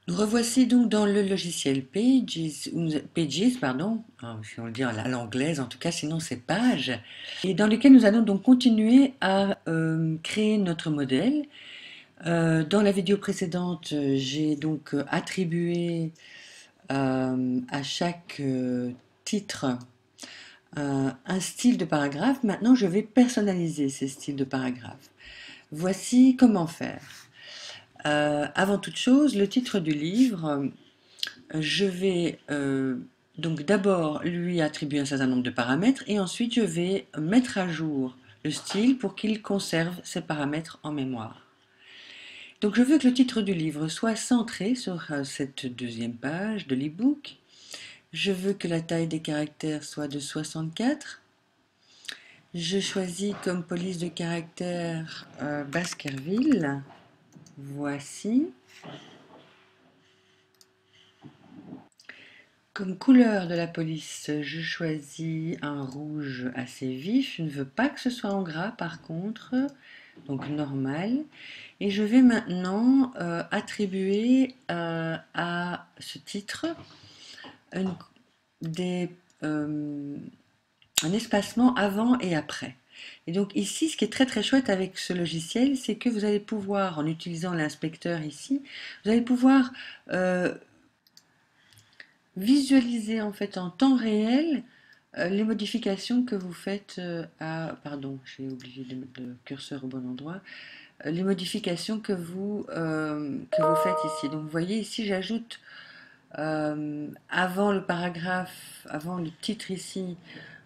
Nous revoici donc dans le logiciel Pages, pardon, si on le dit à l'anglaise en tout cas, sinon c'est Pages, et dans lequel nous allons donc continuer à créer notre modèle. Dans la vidéo précédente, j'ai donc attribué à chaque titre un style de paragraphe. Maintenant, je vais personnaliser ces styles de paragraphe. Voici comment faire. Avant toute chose, le titre du livre, je vais donc d'abord lui attribuer un certain nombre de paramètres et ensuite je vais mettre à jour le style pour qu'il conserve ces paramètres en mémoire. Donc je veux que le titre du livre soit centré sur cette deuxième page de l'e-book. Je veux que la taille des caractères soit de 64. Je choisis comme police de caractère Baskerville. Voici. Comme couleur de la police, je choisis un rouge assez vif. Je ne veux pas que ce soit en gras par contre, donc normal. Et je vais maintenant attribuer à ce titre une- des, un espacement avant et après. Et donc ici, ce qui est très très chouette avec ce logiciel, c'est que vous allez pouvoir, en utilisant l'inspecteur ici, vous allez pouvoir visualiser en fait en temps réel les modifications que vous faites pardon, j'ai oublié de mettre le curseur au bon endroit. Les modifications que vous faites ici. Donc vous voyez ici, j'ajoute avant le paragraphe, avant le titre ici,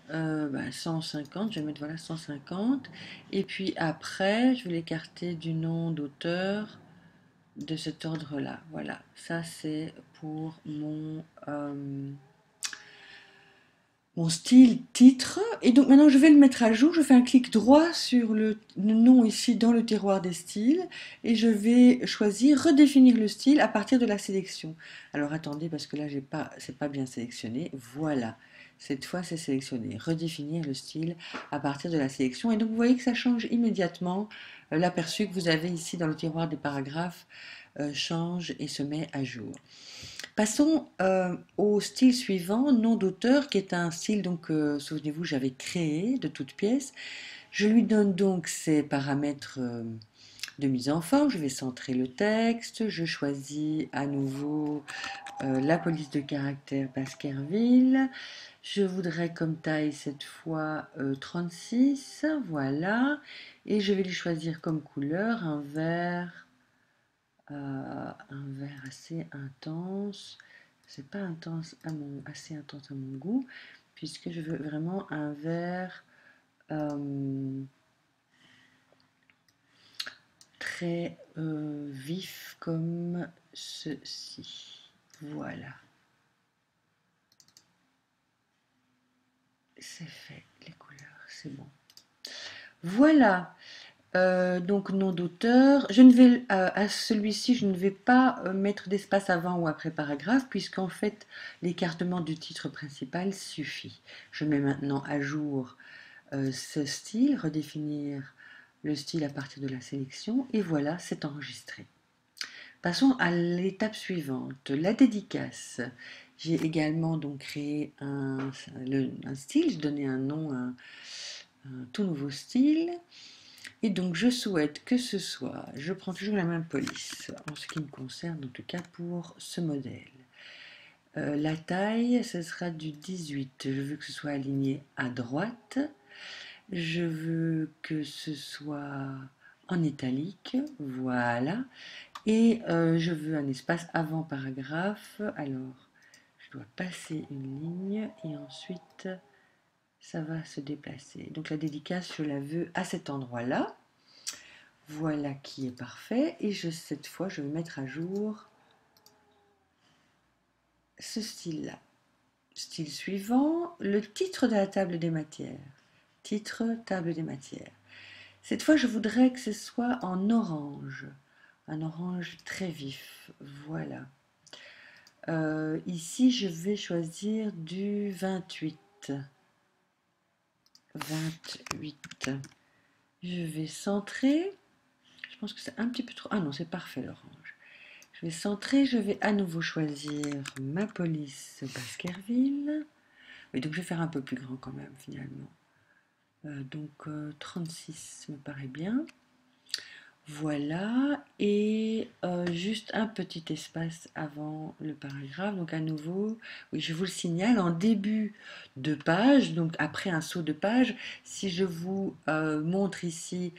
150, je vais mettre voilà 150. Et puis après, je vais l'écarter du nom d'auteur de cet ordre-là. Voilà, ça c'est pour mon style titre. Et donc maintenant je vais le mettre à jour. Je fais un clic droit sur le nom ici dans le tiroir des styles et je vais choisir redéfinir le style à partir de la sélection. Alors attendez parce que là c'est pas bien sélectionné. Voilà. Cette fois, c'est sélectionné. Redéfinir le style à partir de la sélection. Et donc, vous voyez que ça change immédiatement. L'aperçu que vous avez ici dans le tiroir des paragraphes change et se met à jour. Passons au style suivant, nom d'auteur, qui est un style, donc, souvenez-vous, j'avais créé de toutes pièces. Je lui donne donc ses paramètres de mise en forme. Je vais centrer le texte. Je choisis à nouveau la police de caractère Baskerville. Je voudrais comme taille cette fois 36, voilà. Et je vais lui choisir comme couleur un vert assez intense. C'est pas intense assez intense à mon goût, puisque je veux vraiment un vert très vif comme ceci. Voilà, c'est fait, les couleurs, c'est bon. Voilà, donc nom d'auteur. Je ne vais à celui-ci, je ne vais pas mettre d'espace avant ou après paragraphe, puisqu'en fait l'écartement du titre principal suffit. Je mets maintenant à jour ce style, redéfinir le style à partir de la sélection, et voilà, c'est enregistré. Passons à l'étape suivante, la dédicace. J'ai également donc créé un style, j'ai donné un nom à un tout nouveau style. Et donc je souhaite que ce soit, je prends toujours la même police en ce qui me concerne, en tout cas pour ce modèle. La taille, ce sera du 18. Je veux que ce soit aligné à droite. Je veux que ce soit en italique, voilà. Et je veux un espace avant paragraphe. Alors, je dois passer une ligne et ensuite ça va se déplacer. Donc la dédicace, je la veux à cet endroit-là. Voilà qui est parfait. Et cette fois, je vais mettre à jour ce style-là. Style suivant, le titre de la table des matières. Titre, table des matières. Cette fois, je voudrais que ce soit en orange. Un orange très vif. Voilà. Ici, je vais choisir du 28. 28. Je vais centrer. Je pense que c'est un petit peu trop... Ah non, c'est parfait l'orange. vais centrer, je vais à nouveau choisir ma police Baskerville. Oui, donc je vais faire un peu plus grand quand même finalement. Donc 36 me paraît bien. Voilà, et juste un petit espace avant le paragraphe. Donc à nouveau, oui, je vous le signale, en début de page, donc après un saut de page, si je vous montre ici,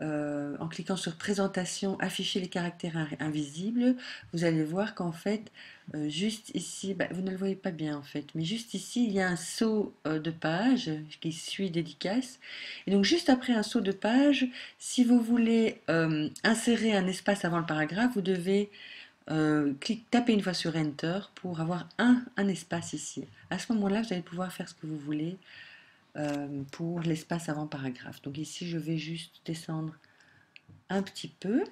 en cliquant sur présentation, afficher les caractères invisibles, vous allez voir qu'en fait, juste ici, bah, vous ne le voyez pas bien en fait, mais juste ici, il y a un saut de page qui suit dédicace. Et donc juste après un saut de page, si vous voulez insérer un espace avant le paragraphe, vous devez taper une fois sur Enter pour avoir un espace ici. À ce moment-là, vous allez pouvoir faire ce que vous voulez pour l'espace avant paragraphe. Donc ici, je vais juste descendre un petit peu.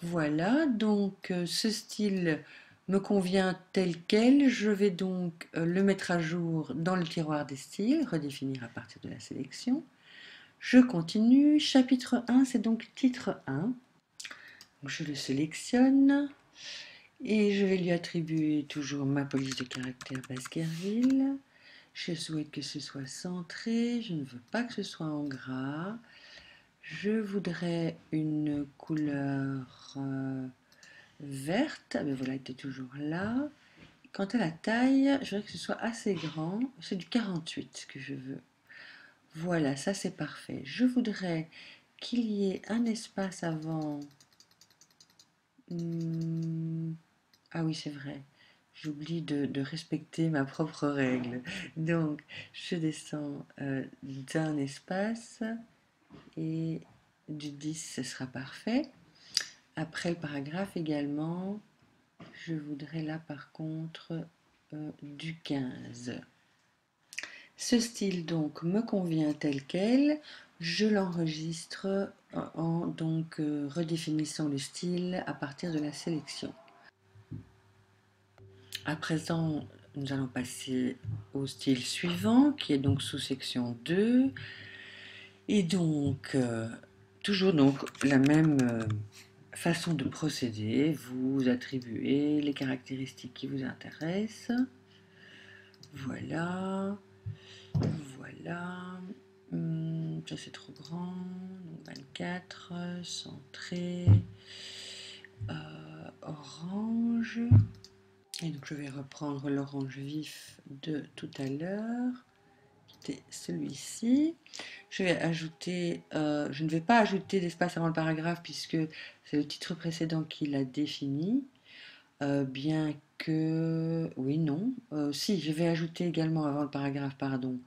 Voilà, donc ce style me convient tel quel. Je vais donc le mettre à jour dans le tiroir des styles, redéfinir à partir de la sélection. Je continue. Chapitre 1, c'est donc titre 1. Je le sélectionne et je vais lui attribuer toujours ma police de caractère Baskerville. Je souhaite que ce soit centré, je ne veux pas que ce soit en gras. Je voudrais une couleur verte, mais voilà, elle était toujours là. Quant à la taille, je voudrais que ce soit assez grand, c'est du 48 que je veux. Voilà, ça c'est parfait. Je voudrais qu'il y ait un espace avant. Ah oui, c'est vrai. J'oublie de respecter ma propre règle. Donc, je descends d'un espace et du 10, ce sera parfait. Après le paragraphe également, je voudrais là par contre du 15. Ce style donc me convient tel quel. Je l'enregistre en donc redéfinissant le style à partir de la sélection. À présent, nous allons passer au style suivant qui est donc sous section 2 et donc toujours donc la même façon de procéder. Vous attribuez les caractéristiques qui vous intéressent. Voilà. Voilà. Ça c'est trop grand. Donc 24, centré, orange. Et donc je vais reprendre l'orange vif de tout à l'heure, qui était celui-ci. Je vais ajouter, je ne vais pas ajouter d'espace avant le paragraphe puisque c'est le titre précédent qui l'a défini. Bien que, oui, non, si, je vais ajouter également avant le paragraphe, pardon,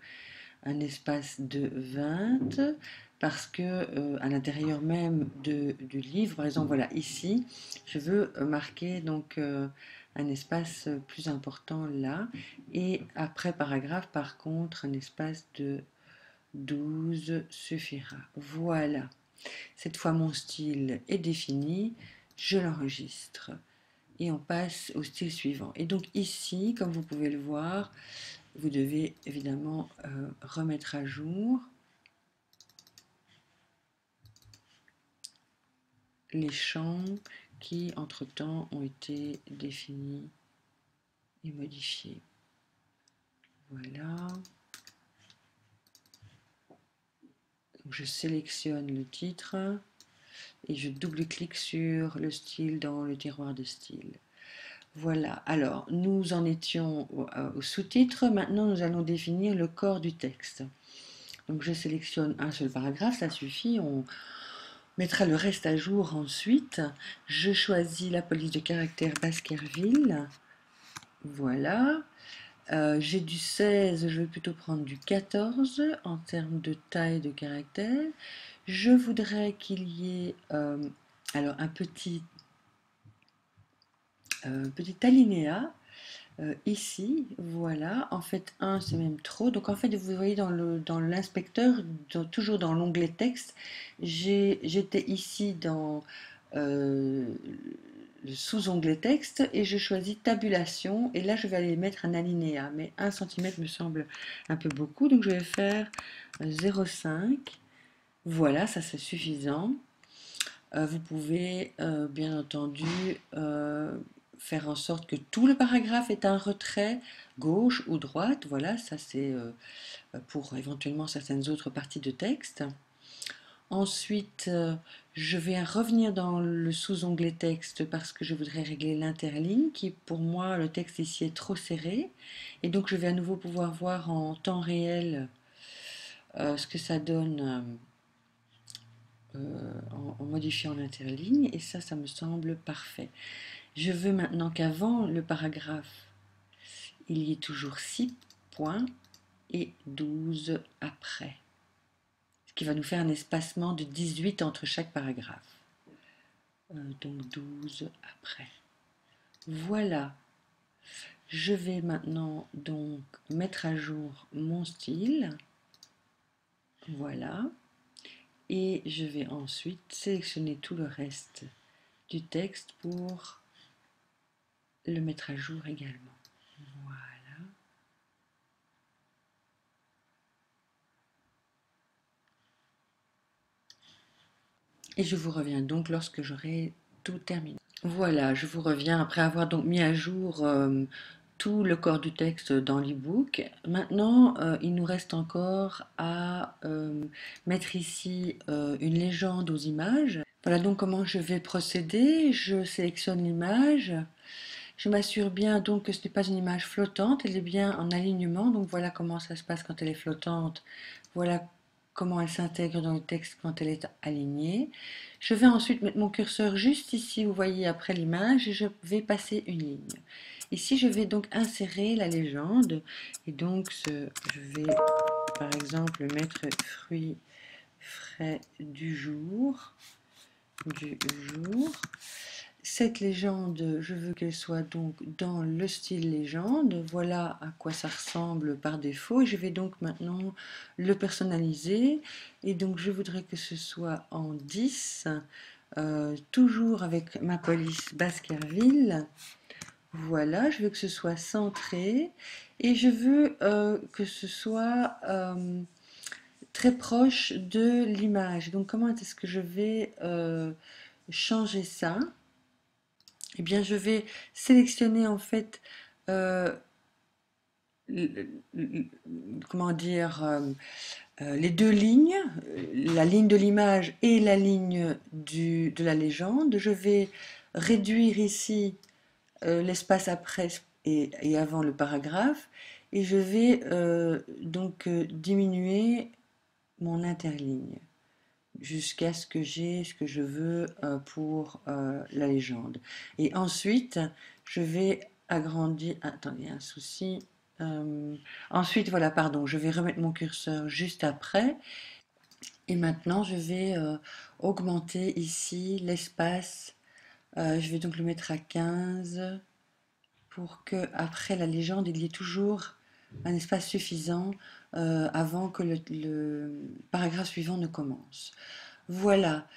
un espace de 20 parce que à l'intérieur même du livre, par exemple, voilà, ici, je veux marquer donc un espace plus important là, et après paragraphe, par contre, un espace de 12 suffira. Voilà, cette fois mon style est défini, je l'enregistre et on passe au style suivant. Et donc ici, comme vous pouvez le voir, vous devez évidemment remettre à jour les champs qui entre-temps ont été définis et modifiés. Voilà. Donc je sélectionne le titre et je double-clique sur le style dans le tiroir de style. Voilà, alors nous en étions au sous-titre, maintenant nous allons définir le corps du texte. Donc je sélectionne un seul paragraphe, ça suffit, on mettra le reste à jour ensuite. Je choisis la police de caractère Baskerville, voilà. J'ai du 16, je vais plutôt prendre du 14 en termes de taille de caractère. Je voudrais qu'il y ait alors un petit alinéa ici, voilà. En fait, un c'est même trop. Donc en fait, vous voyez dans l'inspecteur, toujours dans l'onglet texte, j'étais ici dans le sous-onglet texte et je choisis tabulation. Et là, je vais aller mettre un alinéa. Mais 1 cm me semble un peu beaucoup. Donc je vais faire 0,5. Voilà, ça c'est suffisant. Vous pouvez bien entendu faire en sorte que tout le paragraphe est un retrait, gauche ou droite. Voilà, ça c'est pour éventuellement certaines autres parties de texte. Ensuite, je vais revenir dans le sous-onglet texte parce que je voudrais régler l'interligne qui, pour moi, le texte ici est trop serré. Et donc, je vais à nouveau pouvoir voir en temps réel ce que ça donne en modifiant l'interligne. Et ça me semble parfait. Je veux maintenant qu'avant le paragraphe, il y ait toujours 6 points et 12 après. Ce qui va nous faire un espacement de 18 entre chaque paragraphe. Donc 12 après. Voilà. Je vais maintenant donc mettre à jour mon style. Voilà. Et je vais ensuite sélectionner tout le reste du texte pour le mettre à jour également. Voilà. Et je vous reviens donc lorsque j'aurai tout terminé. Voilà, je vous reviens après avoir donc mis à jour tout le corps du texte dans l'e-book. Maintenant, il nous reste encore à mettre ici une légende aux images. Voilà donc comment je vais procéder. Je sélectionne l'image. Je m'assure bien donc que ce n'est pas une image flottante, elle est bien en alignement. Donc voilà comment ça se passe quand elle est flottante. Voilà comment elle s'intègre dans le texte quand elle est alignée. Je vais ensuite mettre mon curseur juste ici, vous voyez, après l'image, et je vais passer une ligne. Ici, je vais donc insérer la légende, et donc je vais par exemple mettre fruits frais du jour. Cette légende, je veux qu'elle soit donc dans le style légende. Voilà à quoi ça ressemble par défaut. Je vais donc maintenant le personnaliser. Et donc je voudrais que ce soit en 10, toujours avec ma police Baskerville. Voilà, je veux que ce soit centré. Et je veux que ce soit très proche de l'image. Donc comment est-ce que je vais changer ça? Eh bien, je vais sélectionner en fait, euh, comment dire, les deux lignes, la ligne de l'image et la ligne de la légende. Je vais réduire ici l'espace après et avant le paragraphe et je vais donc diminuer mon interligne jusqu'à ce que j'ai ce que je veux pour la légende. Et ensuite, je vais agrandir. Attendez, il y a un souci. Ensuite, voilà, pardon, je vais remettre mon curseur juste après. Et maintenant, je vais augmenter ici l'espace. Je vais donc le mettre à 15 pour que après la légende, il y ait toujours un espace suffisant avant que le paragraphe suivant ne commence. Voilà,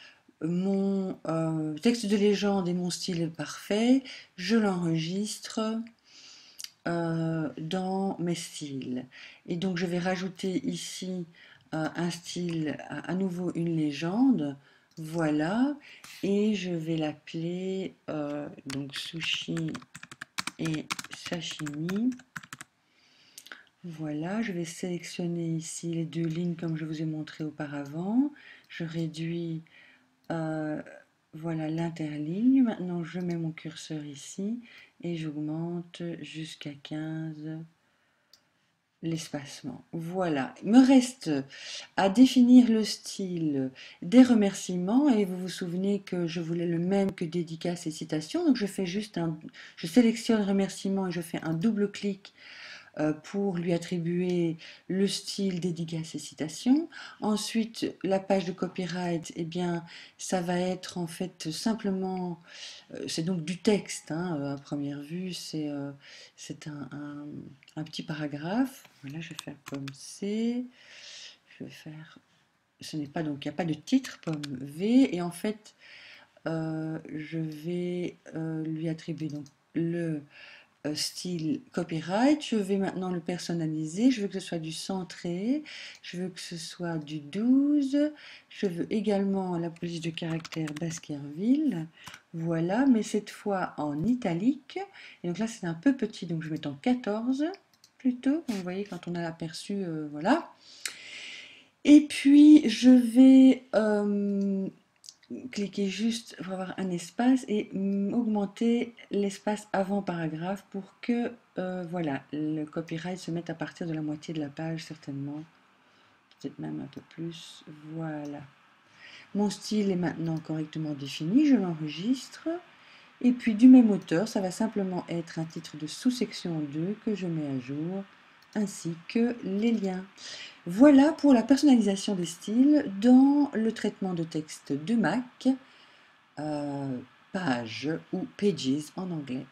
mon texte de légende et mon style est parfait. Je l'enregistre dans mes styles. Et donc je vais rajouter ici un style, à nouveau une légende. Voilà, et je vais l'appeler donc sushi et sashimi. Voilà, je vais sélectionner ici les deux lignes comme je vous ai montré auparavant. Je réduis voilà l'interligne. Maintenant, je mets mon curseur ici et j'augmente jusqu'à 15 l'espacement. Voilà, il me reste à définir le style des remerciements et vous vous souvenez que je voulais le même que dédicace et citation. Donc je fais juste je sélectionne remerciement et je fais un double clic pour lui attribuer le style dédicace et citation. Ensuite, la page de copyright, eh bien, ça va être en fait simplement, c'est donc du texte, hein, à première vue, c'est un petit paragraphe. Voilà, je vais faire pomme C, je vais faire, ce n'est pas donc, il n'y a pas de titre, pomme V, et en fait, je vais lui attribuer donc le style copyright. Je vais maintenant le personnaliser. Je veux que ce soit du centré. Je veux que ce soit du 12. Je veux également la police de caractère Baskerville. Voilà, mais cette fois en italique. Et donc là, c'est un peu petit, donc je vais mettre en 14 plutôt. Vous voyez, quand on a l'aperçu, voilà. Et puis, je vais cliquer juste pour avoir un espace et augmenter l'espace avant paragraphe pour que voilà, le copyright se mette à partir de la moitié de la page certainement, peut-être même un peu plus. Voilà. Mon style est maintenant correctement défini, je l'enregistre. Et puis du même auteur, ça va simplement être un titre de sous-section 2 que je mets à jour, ainsi que les liens. Voilà pour la personnalisation des styles dans le traitement de texte de Mac, page ou pages en anglais.